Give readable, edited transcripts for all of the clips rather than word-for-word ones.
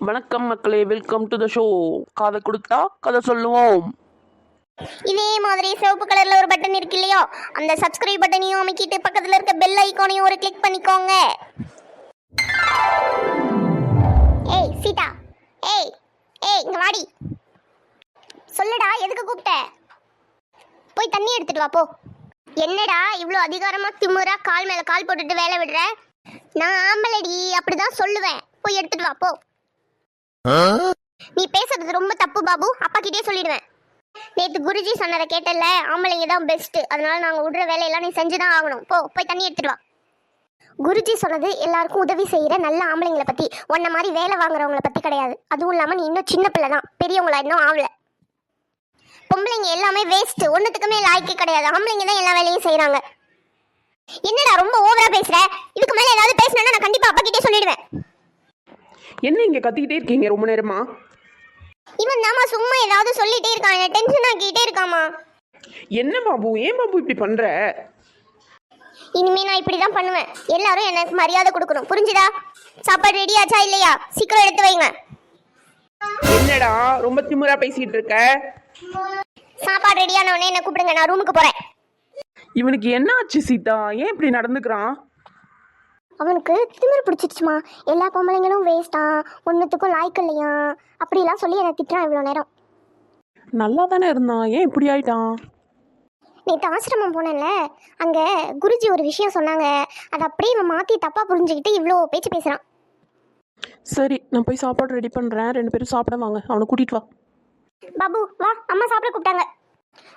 வணக்கம் மக்களே, welcome to the show. காதை கொடுத்தா கதை சொல்லுவோம். இதே மாதிரி சிவப்பு கலர்ல ஒரு பட்டன் இருக்கு இல்லையா, அந்த சப்ஸ்கிரைப் பட்டனையும் அமைக்கிட்டு பக்கத்துல இருக்க பெல் ஐகானையும் ஒரு கிளிக் பண்ணிக்கோங்க. ஏய் சீதா, ஏய் ஏய் இங்க வாடி. சொல்லுடா, எதுக்கு கூப்பிட்ட? போய் தண்ணி எடுத்துட்டு வா போ. என்னடா இவ்வளோ அதிகாரமா திமுறா கால் மேல கால் போட்டுட்டு வேலை விடுற? நான் ஆம்பளடி, அப்படிதான் சொல்லுவேன். போய் எடுத்துட்டு வா போ. நீ பேசுறது ரொம்ப தப்பு பாபு, அப்பா கிட்டே சொல்லிடுவேன். நேற்று குருஜி சொன்னதை கேட்டல, ஆம்பளைங்க தான் பெஸ்ட், அதனால நாங்கள் விடுற வேலையெல்லாம் நீ செஞ்சுதான் ஆகணும். போய் தண்ணி எடுத்துட்டு வா. குருஜி சொன்னது எல்லாருக்கும் உதவி செய்யற நல்ல ஆம்பளைங்களை பத்தி, உன்ன மாதிரி வேலை வாங்குறவங்கள பத்தி கிடையாது. அதுவும் இல்லாம நீ இன்னும் சின்ன பிள்ளை தான், பெரியவங்களா இன்னும் ஆகல. பொம்பளைங்க எல்லாமே வேஸ்ட், ஒன்னுத்துக்குமே லாய்க்கு கிடையாது. ஆம்பளைங்க தான் எல்லா வேலையும் செய்யறாங்க. என்னடா ரொம்ப ஓவரா பேசுற? இதுக்கு மேல ஏதாவது பேசினா நான் கண்டிப்பா அப்பா கிட்டே சொல்லிடுவேன். என்ன இங்க கத்திக்கிட்டே இருக்கீங்க ரொம்ப நேரமா? இவன் தாமா சும்மா ஏதாவது சொல்லிட்டே இருக்கான், டென்ஷன் ஆக்கிட்டே இருக்காமா. என்ன பாபு, ஏன் பாபு இப்படி பண்ற? இனிமே நான் இப்படிதான் பண்ணுவேன். எல்லாரும் எனக்கு மரியாதை கொடுக்கணும், புரிஞ்சுதா? சாப்பாடு ரெடி ஆச்சா இல்லையா? சீக்கிரம் எடுத்து வைங்க. என்னடா ரொம்ப திமிரா பேசிட்டு இருக்க? சாப்பாடு ரெடியான உடனே என்ன கூப்பிடுங்க, நான் ரூமுக்கு போறேன். இவனுக்கு என்ன ஆச்சு சீதா, ஏன் இப்படி நடந்துக்கிறான்? அவனுக்கு திமிரு பிடிச்சிருச்சுமா. எல்லா பொம்பளைங்களும் வேஸ்டா, ஒன்றுத்துக்கும் லாய்க்கு இல்லையா, அப்படிலாம் சொல்லி என்னை திட்டுறான் இவ்வளோ நேரம். நல்லா தானே இருந்தான், ஏன் இப்படி ஆயிட்டான்? நேற்று ஆசிரமம் போனேன்ல, அங்கே குருஜி ஒரு விஷயம் சொன்னாங்க, அதை அப்படியே இவன் மாற்றி தப்பாக புரிஞ்சுக்கிட்டு இவ்வளோ பேச்சு பேசுகிறான். சரி, நான் போய் சாப்பாடு ரெடி பண்ணுறேன், 2 பேரும் சாப்பிட வாங்க. அவனை கூட்டிட்டு வா. பாபு வா, அம்மா சாப்பிட கூப்பிட்டாங்க.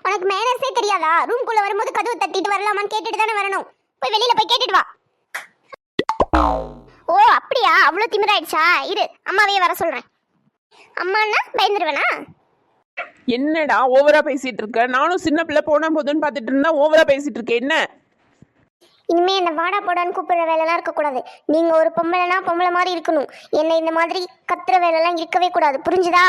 உனக்கு மேனர்ஸே தெரியாதா? ரூம்குள்ளே வரும்போது கதவு தட்டிட்டு வரலாமான்னு கேட்டுட்டு தானே வரணும். போய் வெளியில் போய் கேட்டுட்டு வா. ஓ அப்படியா, அவ்வளோ திமிராயிடுச்சா? இரு, அம்மாவையே வர சொல்கிறேன். அம்மான்னா பயந்துருவேனா? என்னடா ஓவரா பேசிட்டு இருக்க? நானும் சின்ன பிள்ளை போனா போதுன்னு பார்த்துட்டு இருந்தா ஓவரா பேசிட்டு இருக்கேன். என்ன இனிமே என்ன வாடா போடான்னு கூப்பிடுற வேலைலாம் இருக்கக்கூடாது. நீங்க ஒரு பொம்பளைனா பொம்பளை மாதிரி இருக்கணும். என்னை இந்த மாதிரி கத்துற வேலைலாம் இருக்கவே கூடாது, புரிஞ்சுதா?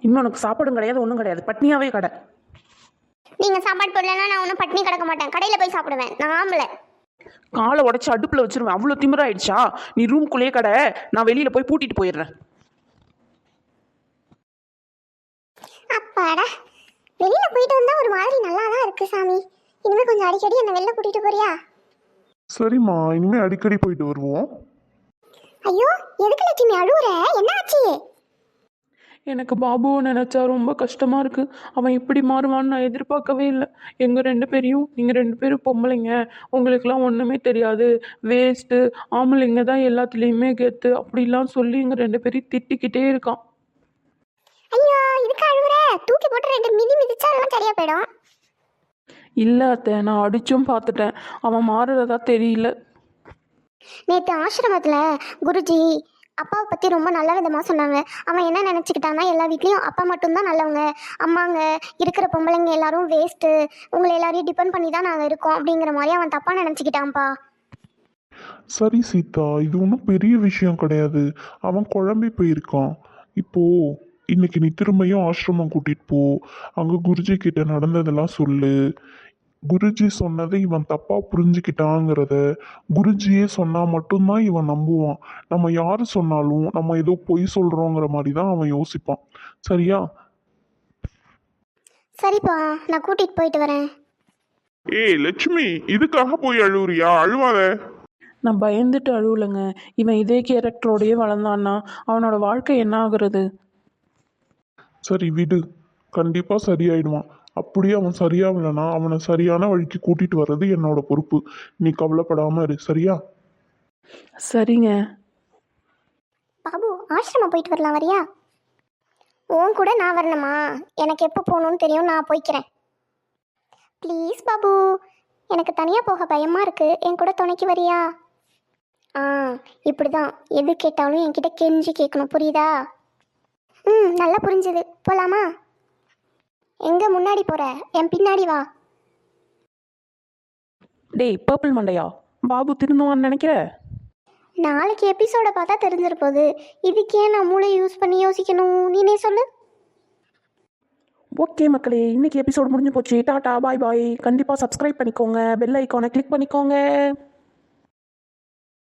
இன்னும் உனக்கு சாப்பாடும் கிடையாது, ஒன்றும் கிடையாது, பட்னியாவே கடை. நீங்க சாப்பாடு போடலன்னா நான் ஒன்றும் பட்னி கிடக்க மாட்டேன், கடையில போய் சாப்பிடுவேன். நான் ஆம்பளை. காலை உடச்சி அடுப்புல வச்சிருவேன். அவ்வளோ திமிராயிடுச்சா? நீ ரூம்குள்ளேயே கடை, நான் வெளியில போய் பூட்டிட்டு போயிடுறேன். அப்பாடா, வெளியில போயிட்டு வந்தா ஒரு மாதிரி நல்லா தான் இருக்கு சாமி. இனிமே கொஞ்சம் அடிக்கடி என்ன வெளில கூட்டிட்டு போறியா? சரிம்மா, இனிமே அடிக்கடி போயிட்டு வருவோம். ஐயோ, எதுக்கு லட்சுமி அழுவுற? என்ன ஆச்சு? எனக்கு பாபுவை நினச்சா ரொம்ப கஷ்டமாக இருக்குது. அவன் இப்படி மாறுவான்னு நான் எதிர்பார்க்கவே இல்லை. எங்கள் 2 பேரையும், நீங்கள் 2 பேரும் பொம்பளைங்க, உங்களுக்கெல்லாம் ஒன்றுமே தெரியாது, வேஸ்ட்டு, ஆம்பளைங்க தான் எல்லாத்துலேயுமே கெத்து, அப்படிலாம் சொல்லி எங்கள் 2 பேரையும் திட்டிக்கிட்டே இருக்கான். ஐயோ, இதுக்கு அழுவுற? தூக்கி போட்டு 2 மிதி மிதிச்சா எல்லாம் சரியா போயிடும். இல்லை அத்தை, நான் அடிச்சும் பார்த்துட்டேன், அவன் மாறுறதா தெரியல. நேற்று ஆசிரமத்தில் குருஜி அப்பாவை பற்றி ரொம்ப நல்ல விதமாக சொன்னாங்க. அவன் என்ன நினச்சிக்கிட்டான்னா, எல்லா வீட்லேயும் அப்பா மட்டும்தான் நல்லவங்க, அம்மாங்க இருக்கிற பொம்பளைங்க எல்லாரும் வேஸ்ட்டு, உங்களை எல்லாரையும் டிபெண்ட் பண்ணி தான் நாங்கள் இருக்கோம் அப்படிங்கிற மாதிரி அவன் தப்பாக நினச்சிக்கிட்டான்ப்பா. சரி சீதா, இது ஒன்றும் பெரிய விஷயம் கிடையாது. அவன் குழம்பி போயிருக்கான். இப்போ இன்னைக்கு நீ திரும்பியும் ஆசிரமம் கூட்டிட்டு போ. அங்க குருஜி கிட்ட நடந்ததெல்லாம் சொல்லு. குருஜி சொன்னதை இவன் தப்பா புரிஞ்சுக்கிட்டாங்கிறத குருஜியே சொன்னா மட்டும்தான் இவன் நம்புவான். நம்ம யாரு சொன்னாலும் நம்ம ஏதோ பொய் சொல்றோங்கிற மாதிரி தான் அவன் யோசிப்பான். சரியா? சரிப்பா, நான் கூட்டிகிட்டு போயிட்டு வரேன். ஏய் லட்சுமி, இதுக்காக போய் அழுவுறியா? அழுவாத. நான் பயந்துட்டு அழுவலைங்க. இவன் இதே கேரக்டரோடையே வளர்ந்தான்னா அவனோட வாழ்க்கை என்ன ஆகுறது? சரி விடு, கண்டிப்பா சரியாயிடுவான். அப்படியே அவன் சரியாகலனா அவனை சரியான வழிக்கு கூட்டிட்டு வர்றது என்னோட பொறுப்பு. நீ கவலைப்படாம இரு, சரியா? சரிங்க. பாபு, ஆசிரமம் போயிட்டு வரலாம், வரியா? உன் கூட நான் வரணுமா? எனக்கு எப்போ போகணும்னு தெரியும், நான் போய்க்கிறேன். ப்ளீஸ் பாபு, எனக்கு தனியாக போக பயமாக இருக்குது, என் கூட துணைக்கு வரியா? இப்படி தான் எது கேட்டாலும் என்கிட்ட கெஞ்சி கேட்கணும், புரியுதா? நல்லா புரிஞ்சுது. போகலாமா? எங்கே முன்னாடி போகிற? என் பின்னாடி வா. டேய் பர்பிள் மண்டையா, பாபு திருந்துவான்னு நினைக்கிற? நாளைக்கு எபிசோட பார்த்தா தெரிஞ்சிருப்போது. இதுக்கே நான் மூளை யூஸ் பண்ணி யோசிக்கணும், நீனே சொல்லு. ஓகே மக்களே, இன்னைக்கு எபிசோடு முடிஞ்சு போச்சு. டாட்டா பாய் பாய். கண்டிப்பாக சப்ஸ்கிரைப் பண்ணிக்கோங்க, பெல் ஐக்கானை கிளிக் பண்ணிக்கோங்க.